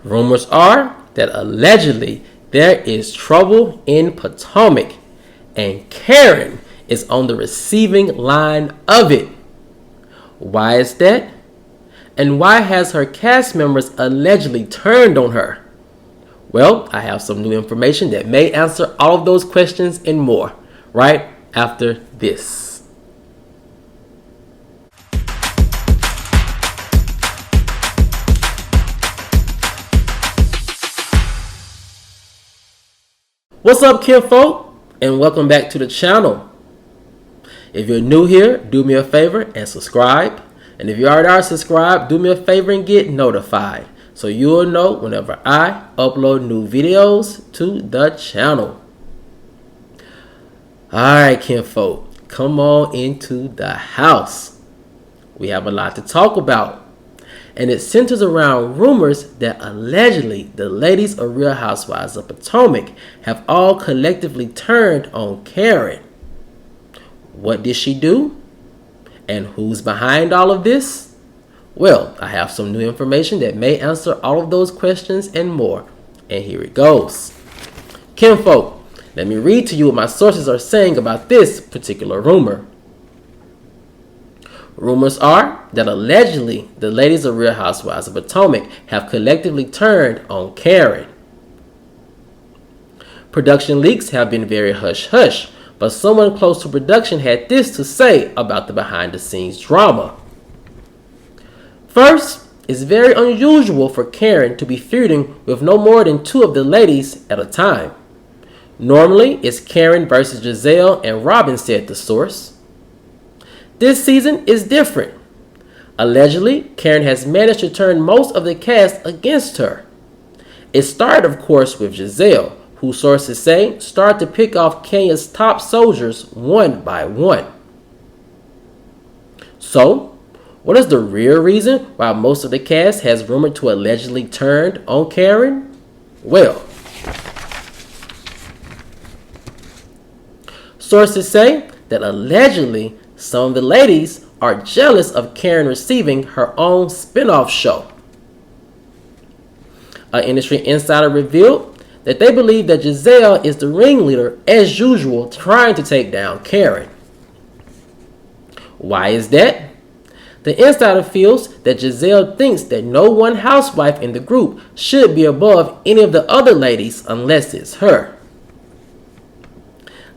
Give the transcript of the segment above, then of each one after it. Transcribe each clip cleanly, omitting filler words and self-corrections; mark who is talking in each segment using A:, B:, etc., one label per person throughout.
A: Rumors are that allegedly there is trouble in Potomac, and Karen is on the receiving line of it. Why is that? And why has her cast members allegedly turned on her? Well, I have some new information that may answer all of those questions and more right after this. What's up, kinfolk, and welcome back to the channel. If you're new here, do me a favor and subscribe. And if you already are subscribed, do me a favor and get notified so you'll know whenever I upload new videos to the channel. Alright, kinfolk, come on into the house. We have a lot to talk about, and it centers around rumors that allegedly the ladies of Real Housewives of Potomac have all collectively turned on Karen. What did she do? And who's behind all of this? Well, I have some new information that may answer all of those questions and more. And here it goes. Kinfolk, let me read to you what my sources are saying about this particular rumor. Rumors are that allegedly the ladies of Real Housewives of Potomac have collectively turned on Karen. Production leaks have been very hush-hush, but someone close to production had this to say about the behind-the-scenes drama. First, it's very unusual for Karen to be feuding with no more than two of the ladies at a time. Normally, it's Karen versus Gizelle and Robin, said the source. This season is different. Allegedly, Karen has managed to turn most of the cast against her. It started, of course, with Gizelle, who sources say started to pick off Kenya's top soldiers one by one. So, what is the real reason why most of the cast has rumored to allegedly turned on Karen? Well, sources say that allegedly some of the ladies are jealous of Karen receiving her own spin-off show. An industry insider revealed that they believe that Gizelle is the ringleader as usual, trying to take down Karen. Why is that? The insider feels that Gizelle thinks that no one housewife in the group should be above any of the other ladies unless it's her.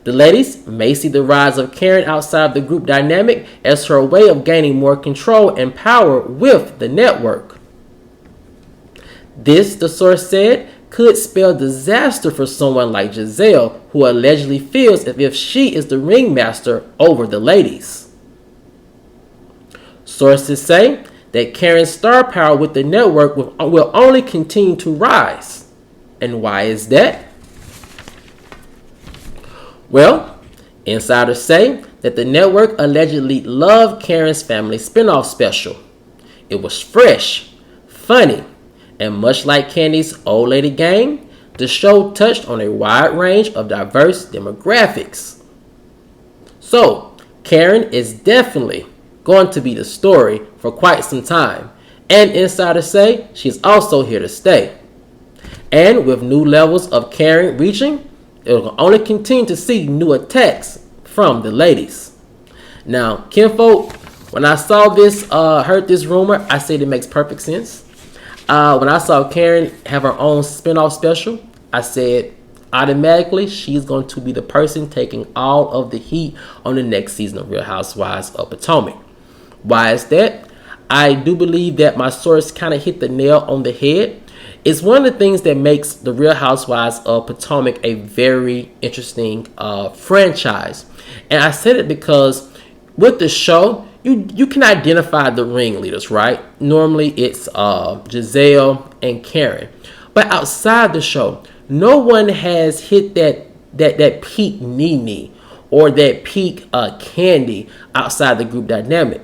A: The ladies may see the rise of Karen outside the group dynamic as her way of gaining more control and power with the network. This, the source said, could spell disaster for someone like Gizelle, who allegedly feels as if she is the ringmaster over the ladies. Sources say that Karen's star power with the network will only continue to rise. And why is that? Well, insiders say that the network allegedly loved Karen's family spinoff special. It was fresh, funny, and much like Candy's Old Lady Gang, the show touched on a wide range of diverse demographics. So, Karen is definitely going to be the story for quite some time, and insiders say she's also here to stay. And with new levels of Karen reaching, it will only continue to see new attacks from the ladies. Now, kinfolk, when I saw this, heard this rumor, I said it makes perfect sense. When I saw Karen have her own spin-off special, I said automatically she's going to be the person taking all of the heat on the next season of Real Housewives of Potomac. Why is that? I do believe that my source kind of hit the nail on the head. It's one of the things that makes the Real Housewives of Potomac a very interesting franchise. And I said it because with the show, you can identify the ringleaders, right? Normally it's Gizelle and Karen. But outside the show, no one has hit that peak Nene or that peak Candy outside the group dynamic.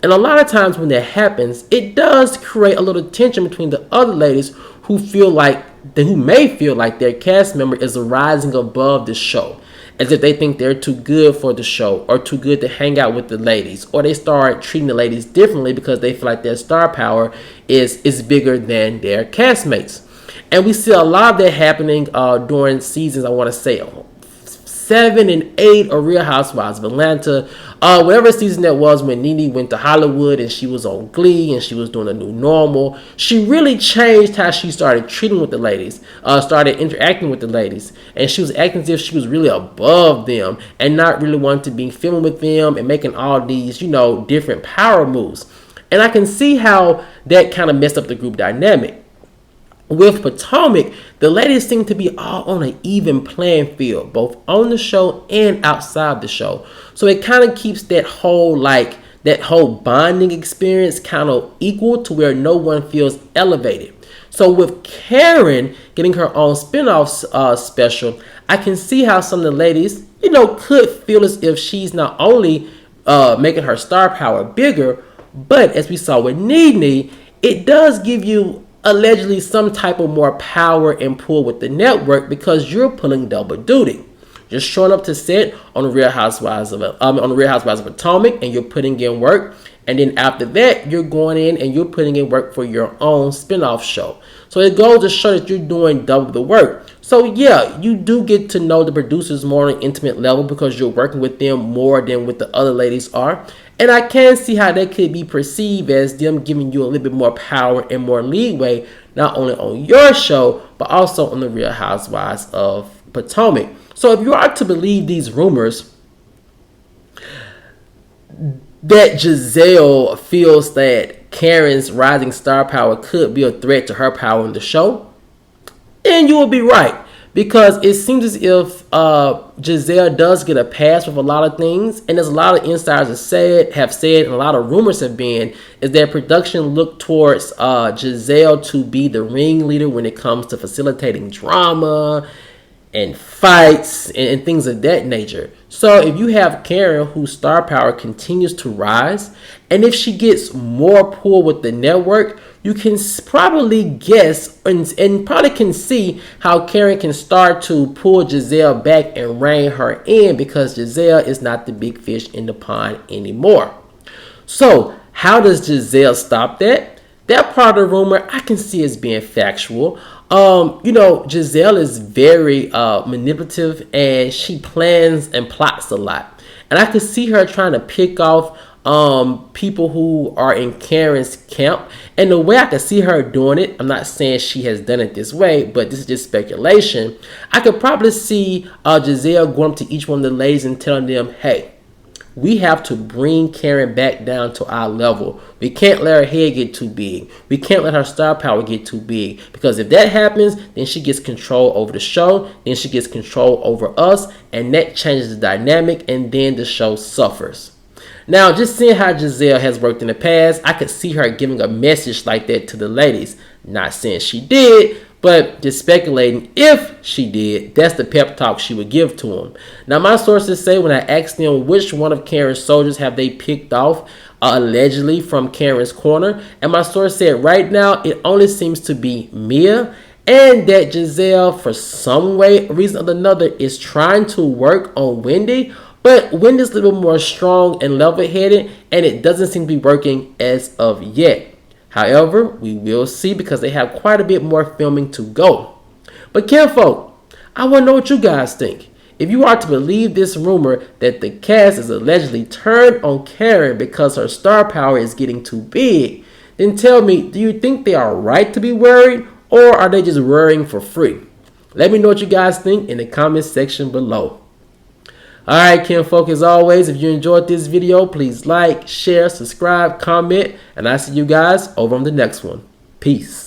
A: And a lot of times when that happens, it does create a little tension between the other ladies who may feel like their cast member is rising above the show, as if they think they're too good for the show or too good to hang out with the ladies, or they start treating the ladies differently because they feel like their star power is bigger than their castmates. And we see a lot of that happening during seasons, I want to say 7 and 8 of Real Housewives of Atlanta. Whatever season that was when Nene went to Hollywood and she was on Glee and she was doing a new normal. She really changed how she started treating with the ladies, started interacting with the ladies. And she was acting as if she was really above them and not really wanting to be filming with them and making all these, different power moves. And I can see how that kind of messed up the group dynamic. With Potomac, the ladies seem to be all on an even playing field, both on the show and outside the show. So it kind of keeps that whole bonding experience kind of equal to where no one feels elevated. So with Karen getting her own spinoff special, I can see how some of the ladies, could feel as if she's not only making her star power bigger, but as we saw with Nene, it does give you allegedly some type of more power and pull with the network because you're pulling double duty. You're showing up to set on the Real Housewives of Potomac, and you're putting in work. And then after that, you're going in and you're putting in work for your own spinoff show. So it goes to show that you're doing double the work. So yeah, you do get to know the producers more on an intimate level because you're working with them more than what the other ladies are. And I can see how that could be perceived as them giving you a little bit more power and more leeway, not only on your show, but also on the Real Housewives of Potomac. So if you are to believe these rumors that Gizelle feels that Karen's rising star power could be a threat to her power in the show, then you will be right. Because it seems as if Gizelle does get a pass with a lot of things. And as a lot of insiders have said, and a lot of rumors have been, is that production looked towards Gizelle to be the ringleader when it comes to facilitating drama and fights and things of that nature. So if you have Karen whose star power continues to rise, and if she gets more pull with the network, you can probably guess and probably can see how Karen can start to pull Gizelle back and rein her in because Gizelle is not the big fish in the pond anymore. So how does Gizelle stop that? That part of the rumor I can see as being factual. Gizelle is very manipulative and she plans and plots a lot. And I can see her trying to pick off people who are in Karen's camp. And the way I can see her doing it, I'm not saying she has done it this way, but this is just speculation. I could probably see Gizelle going up to each one of the ladies and telling them, hey, we have to bring Karen back down to our level. We can't let her head get too big. We can't let her star power get too big. Because if that happens, then she gets control over the show. Then she gets control over us. And that changes the dynamic. And then the show suffers. Now, just seeing how Gizelle has worked in the past, I could see her giving a message like that to the ladies. Not saying she did, but just speculating if she did, that's the pep talk she would give to them. Now, my sources say when I asked them which one of Karen's soldiers have they picked off allegedly from Karen's corner, and my source said right now it only seems to be Mia, and that Gizelle, for some reason or another, is trying to work on Wendy. But Wendy's a little bit more strong and level-headed, and it doesn't seem to be working as of yet. However, we will see because they have quite a bit more filming to go. But kinfolk, I want to know what you guys think. If you are to believe this rumor that the cast is allegedly turned on Karen because her star power is getting too big, then tell me, do you think they are right to be worried, or are they just worrying for free? Let me know what you guys think in the comments section below. Alright, kinfolk, as always, if you enjoyed this video, please like, share, subscribe, comment, and I'll see you guys over on the next one. Peace.